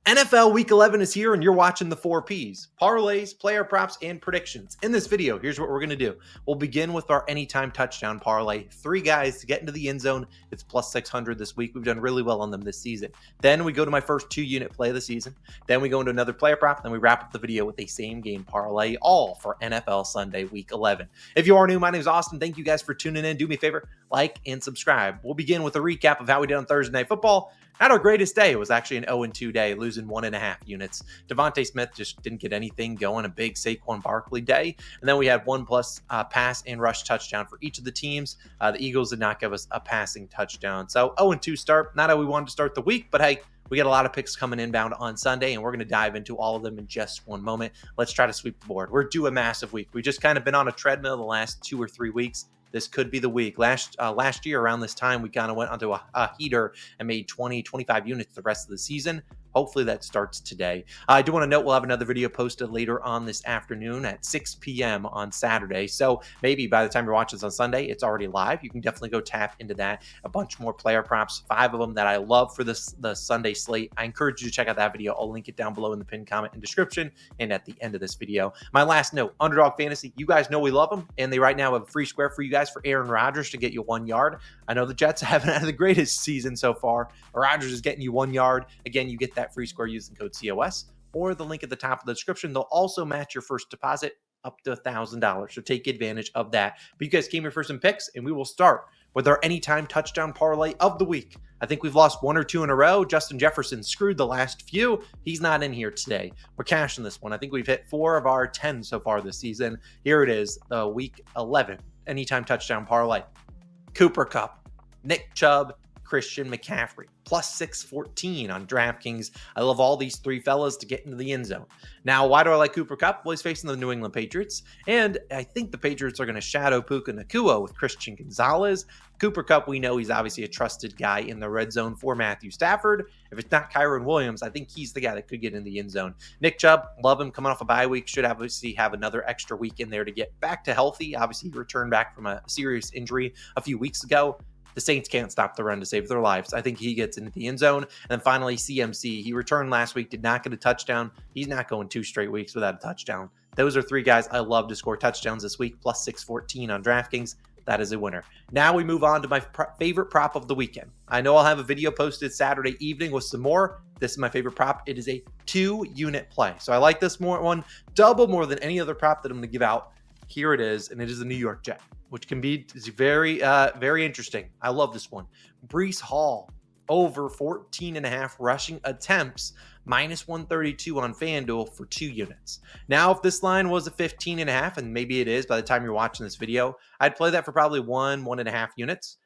NFL Week 11 is here, and you're watching the 4 Ps, parlays, player props, and predictions. In this video, here's what we're going to do. We'll begin with our anytime touchdown parlay. 3 guys to get into the end zone. It's plus 600 this week. We've done really well on them this season. Then we go to my first 2-unit play of the season. Then we go into another player prop. Then we wrap up the video with a same game parlay, all for NFL Sunday Week 11. If you are new, my name is Austin. Thank you guys for tuning in. Do me a favor, like and subscribe. We'll begin with a recap of how we did on Thursday Night Football. Not our greatest day. It was actually an 0-2 day, losing 1.5 units. Devontae Smith just didn't get anything going. A big Saquon Barkley day. And then we had 1+ pass and rush touchdown for each of the teams. The Eagles did not give us a passing touchdown. So 0-2 start. Not how we wanted to start the week, but hey, we got a lot of picks coming inbound on Sunday, and we're going to dive into all of them in just one moment. Let's try to sweep the board. We're due a massive week. We've just kind of been on a treadmill the last 2 or 3 weeks. This could be the week. Last year around this time, we kind of went onto a heater and made 20, 25 units the rest of the season. Hopefully that starts today. I do want to note we'll have another video posted later on this afternoon at 6 p.m. on Saturday. So maybe by the time you're watching this on Sunday, it's already live. You can definitely go tap into that. A bunch more player props, 5 of them that I love for the Sunday slate. I encourage you to check out that video. I'll link it down below in the pinned comment and description and at the end of this video. My last note, Underdog Fantasy, you guys know we love them, and they right now have a free square for you guys for Aaron Rodgers to get you 1 yard. I know the Jets haven't had the greatest season so far. Rodgers is getting you 1 yard. Again, you get that free square using code COS or the link at the top of the description. They'll also match your first deposit up to $1,000. So take advantage of that. But you guys came here for some picks, and we will start with our anytime touchdown parlay of the week. I think we've lost 1 or 2 in a row. Justin Jefferson screwed the last few. He's not in here today. We're cashing this one. I think we've hit 4 of our 10 so far this season. Here it is, the week 11 anytime touchdown parlay. Cooper Kupp, Nick Chubb, Christian McCaffrey, plus 614 on DraftKings. I love all these 3 fellas to get into the end zone. Now, why do I like Cooper Kupp? Well, he's facing the New England Patriots, and I think the Patriots are going to shadow Puka Nacua with Christian Gonzalez. Cooper Kupp, we know he's obviously a trusted guy in the red zone for Matthew Stafford. If it's not Kyron Williams, I think he's the guy that could get in the end zone. Nick Chubb, love him coming off a bye week. Should obviously have another extra week in there to get back to healthy. Obviously, he returned back from a serious injury a few weeks ago. The Saints can't stop the run to save their lives. I think he gets into the end zone. And then finally, CMC. He returned last week, did not get a touchdown. He's not going 2 straight weeks without a touchdown. Those are 3 guys I love to score touchdowns this week, plus 614 on DraftKings. That is a winner. Now we move on to my favorite prop of the weekend. I know I'll have a video posted Saturday evening with some more. This is my favorite prop. It is a 2-unit play. So I like this one double more than any other prop that I'm going to give out. Here it is, and it is a New York Jet, which can be very, very interesting. I love this one. Breece Hall, over 14.5 rushing attempts, minus 132 on FanDuel for 2 units. Now, if this line was a 15.5, and maybe it is by the time you're watching this video, I'd play that for probably 1.5 units.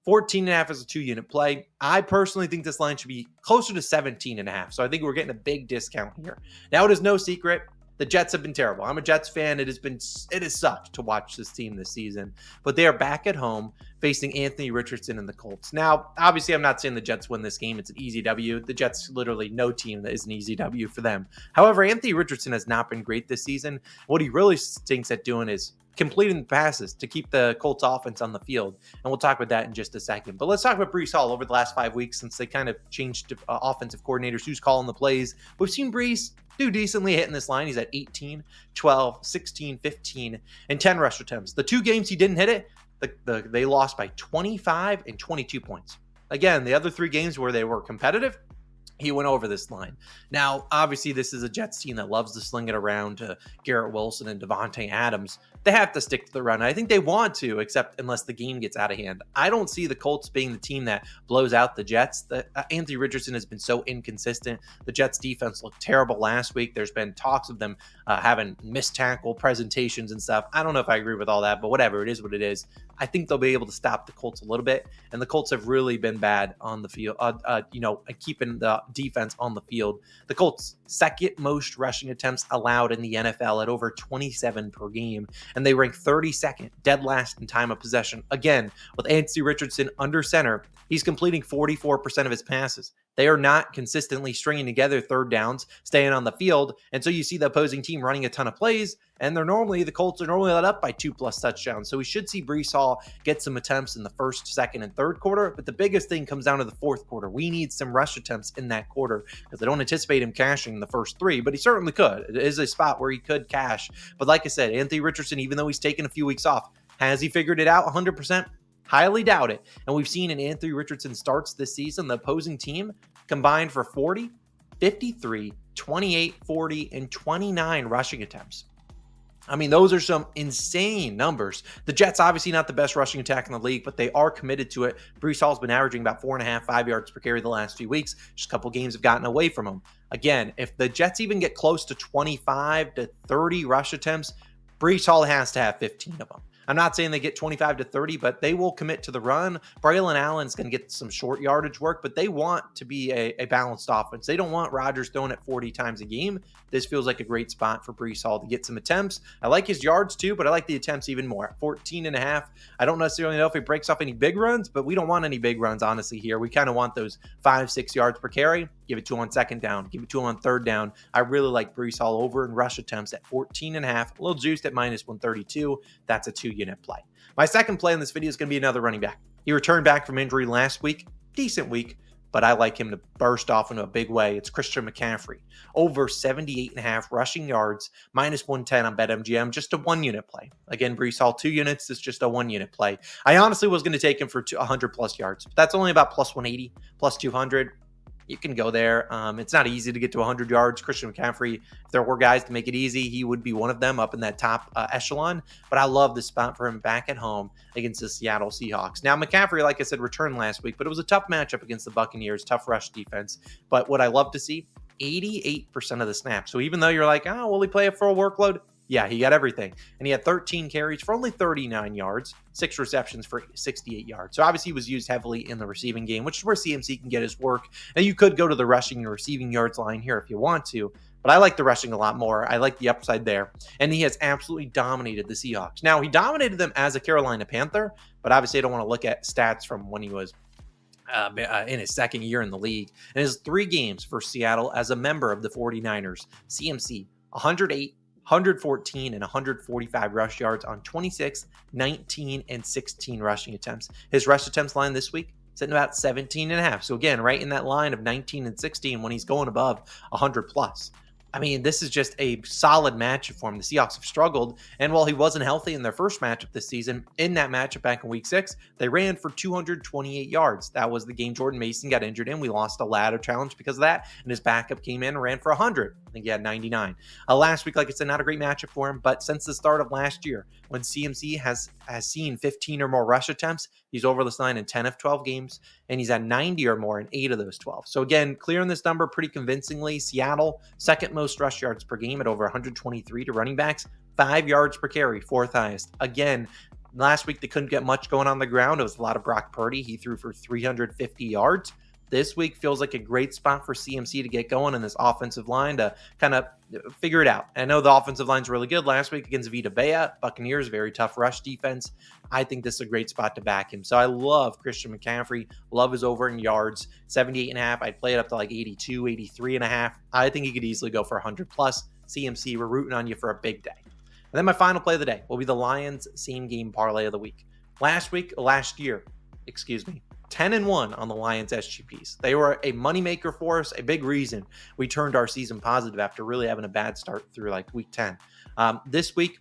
14.5 is a 2-unit play. I personally think this line should be closer to 17.5. So I think we're getting a big discount here. Now, it is no secret the Jets have been terrible. I'm a Jets fan. It has sucked to watch this team this season, but they are back at home facing Anthony Richardson and the Colts. Now, obviously, I'm not saying the Jets win this game. It's an easy W. The Jets, literally no team that is an easy W for them. However, Anthony Richardson has not been great this season. What he really stinks at doing is completing the passes to keep the Colts offense on the field. And we'll talk about that in just a second. But let's talk about Breece Hall over the last 5 weeks since they kind of changed offensive coordinators, who's calling the plays. We've seen Breece do decently hitting this line. He's at 18, 12, 16, 15, and 10 rush attempts. The 2 games he didn't hit it, they lost by 25 and 22 points. Again, the other 3 games where they were competitive, he went over this line. Now, obviously, this is a Jets team that loves to sling it around to Garrett Wilson and Devontae Adams. They have to stick to the run. I think they want to, except unless the game gets out of hand. I don't see the Colts being the team that blows out the Jets. Anthony Richardson has been so inconsistent. The Jets defense looked terrible last week. There's been talks of them having missed tackle presentations and stuff. I don't know if I agree with all that, but whatever. It is what it is. I think they'll be able to stop the Colts a little bit, and the Colts have really been bad on the field, keeping the defense on the field. The Colts' second most rushing attempts allowed in the NFL at over 27 per game, and they rank 32nd, dead last in time of possession. Again, with Anthony Richardson under center, he's completing 44% of his passes. They are not consistently stringing together third downs, staying on the field. And so you see the opposing team running a ton of plays, and the Colts are normally let up by 2+ touchdowns. So we should see Breece Hall get some attempts in the first, second, and third quarter. But the biggest thing comes down to the fourth quarter. We need some rush attempts in that quarter because I don't anticipate him cashing in the first 3, but he certainly could. It is a spot where he could cash. But like I said, Anthony Richardson, even though he's taken a few weeks off, has he figured it out 100%? Highly doubt it. And we've seen in Anthony Richardson starts this season, the opposing team combined for 40, 53, 28, 40, and 29 rushing attempts. I mean, those are some insane numbers. The Jets, obviously not the best rushing attack in the league, but they are committed to it. Breece Hall's been averaging about 4.5, 5 yards per carry the last few weeks. Just a couple games have gotten away from him. Again, if the Jets even get close to 25 to 30 rush attempts, Breece Hall has to have 15 of them. I'm not saying they get 25 to 30, but they will commit to the run. Braylon Allen's going to get some short yardage work, but they want to be a balanced offense. They don't want Rodgers throwing it 40 times a game. This feels like a great spot for Breece Hall to get some attempts. I like his yards too, but I like the attempts even more. At 14.5, I don't necessarily know if he breaks off any big runs, but we don't want any big runs, honestly, here. We kind of want those 5-6 yards per carry. Give it to him on second down. Give it to him on third down. I really like Breece Hall over in rush attempts at 14.5. A little juiced at -132. That's a 2-unit play. My second play in this video is going to be another running back. He returned back from injury last week. Decent week, but I like him to burst off into a big way. It's Christian McCaffrey. Over 78.5 rushing yards, -110 on BetMGM, just a 1-unit play. Again, Breece Hall, 2 units. It's just a 1-unit play. I honestly was going to take him for 100+ yards, but that's only about +180, +200. You can go there. It's not easy to get to 100 yards. Christian McCaffrey, if there were guys to make it easy, he would be one of them up in that top echelon. But I love the spot for him back at home against the Seattle Seahawks. Now, McCaffrey, like I said, returned last week, but it was a tough matchup against the Buccaneers, tough rush defense. But what I love to see, 88% of the snaps. So even though you're like, oh, will he play a full workload? Yeah, he got everything. And he had 13 carries for only 39 yards, 6 receptions for 68 yards. So obviously he was used heavily in the receiving game, which is where CMC can get his work. And you could go to the rushing and receiving yards line here if you want to, but I like the rushing a lot more. I like the upside there. And he has absolutely dominated the Seahawks. Now, he dominated them as a Carolina Panther, but obviously I don't want to look at stats from when he was in his second year in the league. And his 3 games for Seattle as a member of the 49ers, CMC, 108, 114 and 145 rush yards on 26, 19, and 16 rushing attempts. His rush attempts line this week sitting about 17.5. So again, right in that line of 19 and 16 when he's going above 100+. I mean, this is just a solid matchup for him. The Seahawks have struggled, and while he wasn't healthy in their first matchup this season, in that matchup back in week 6, they ran for 228 yards. That was the game Jordan Mason got injured in. We lost a ladder challenge because of that, and his backup came in and ran for 100. I think he had 99. Last week, like I said, not a great matchup for him, but since the start of last year, when CMC has seen 15 or more rush attempts, he's over this line in 10 of 12 games, and he's at 90 or more in 8 of those 12. So again, clearing this number pretty convincingly. Seattle, second most rush yards per game at over 123 to running backs, 5 yards per carry, 4th highest. Again, last week they couldn't get much going on the ground. It was a lot of Brock Purdy. He threw for 350 yards. This week feels like a great spot for CMC to get going in this offensive line to kind of figure it out. I know the offensive line's really good last week against Vita Vea. Buccaneers, very tough rush defense. I think this is a great spot to back him. So I love Christian McCaffrey. Love his over in yards, 78.5. I'd play it up to like 82, 83.5. I think he could easily go for 100+. CMC, we're rooting on you for a big day. And then my final play of the day will be the Lions same game parlay of the week. Last year, 10-1 on the Lions SGPs. They were a moneymaker for us, a big reason we turned our season positive after really having a bad start through like week 10. Last week,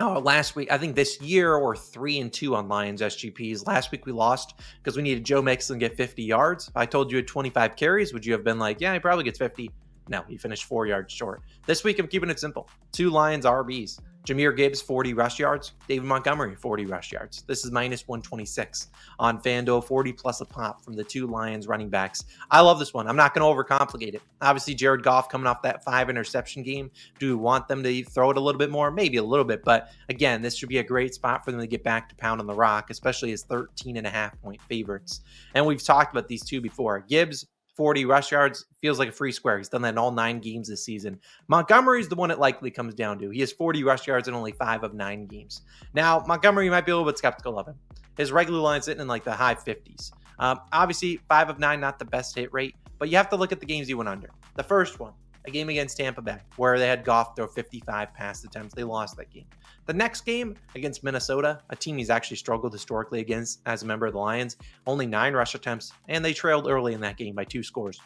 I think this year we're 3-2 on Lions SGPs. Last week we lost because we needed Joe Mixon to get 50 yards. If I told you had 25 carries, would you have been like, yeah, he probably gets 50? No, he finished 4 yards short. This week I'm keeping it simple. 2 Lions RBs. Jahmyr Gibbs, 40 rush yards. David Montgomery, 40 rush yards. This is -126 on FanDuel, 40+ a pop from the 2 Lions running backs. I love this one. I'm not going to overcomplicate it. Obviously, Jared Goff coming off that 5-interception game. Do we want them to throw it a little bit more? Maybe a little bit. But again, this should be a great spot for them to get back to pounding the rock, especially as 13.5-point favorites. And we've talked about these two before. Gibbs, 40 rush yards, feels like a free square. He's done that in all 9 games this season. Montgomery's the one it likely comes down to. He has 40 rush yards in only 5 of 9 games. Now, Montgomery might be a little bit skeptical of him. His regular line's sitting in like the high 50s. Obviously, 5 of 9, not the best hit rate, But you have to look at the games he went under. The first one, a game against Tampa Bay, where they had Goff throw 55 pass attempts. They lost that game. The next game against Minnesota, a team he's actually struggled historically against as a member of the Lions, only 9 rush attempts, and they trailed early in that game by 2 scores.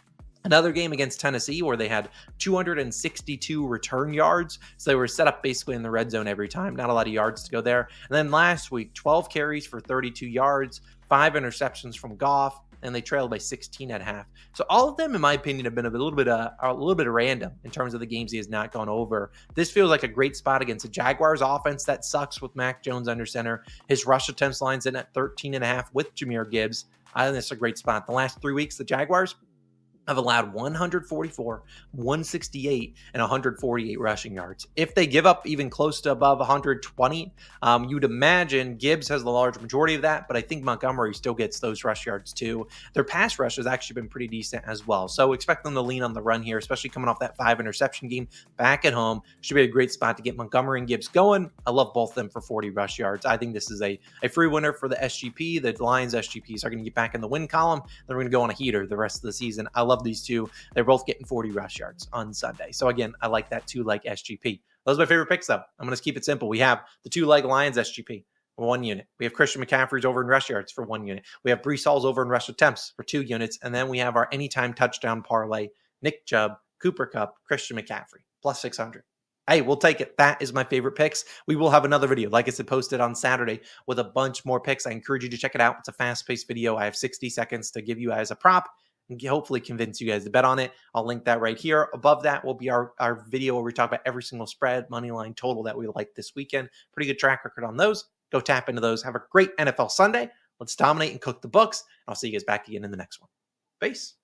Another game against Tennessee where they had 262 return yards. So they were set up basically in the red zone every time. Not a lot of yards to go there. And then last week, 12 carries for 32 yards, 5 interceptions from Goff, and they trailed by 16 at half. So all of them, in my opinion, have been a little bit random in terms of the games he has not gone over. This feels like a great spot against the Jaguars offense that sucks with Mac Jones under center. His rush attempts lines in at 13.5 with Jahmyr Gibbs. I think it's a great spot. The last 3 weeks, the Jaguars have allowed 144, 168, and 148 rushing yards. If they give up even close to above 120, you'd imagine Gibbs has the large majority of that, but I think Montgomery still gets those rush yards too. Their pass rush has actually been pretty decent as well. So expect them to lean on the run here, especially coming off that 5 interception game back at home. Should be a great spot to get Montgomery and Gibbs going. I love both of them for 40 rush yards. I think this is a free winner for the SGP. The Lions SGPs are going to get back in the win column. They're going to go on a heater the rest of the season. I love these two. They're both getting 40 rush yards on Sunday. So again, I like that 2-leg SGP. Those are my favorite picks though. I'm going to keep it simple. We have the 2-leg Lions SGP for 1 unit. We have Christian McCaffrey's over in rush yards for 1 unit. We have Breece Hall's over in rush attempts for 2 units. And then we have our anytime touchdown parlay, Nick Chubb, Cooper Kupp, Christian McCaffrey, plus 600. Hey, we'll take it. That is my favorite picks. We will have another video, like I said, posted on Saturday with a bunch more picks. I encourage you to check it out. It's a fast-paced video. I have 60 seconds to give you guys a prop and hopefully convince you guys to bet on it. I'll link that right here. Above that will be our video where we talk about every single spread, money line, total that we like this weekend. Pretty good track record on those. Go tap into those. Have a great NFL Sunday. Let's dominate and cook the books. I'll see you guys back again in the next one. Peace.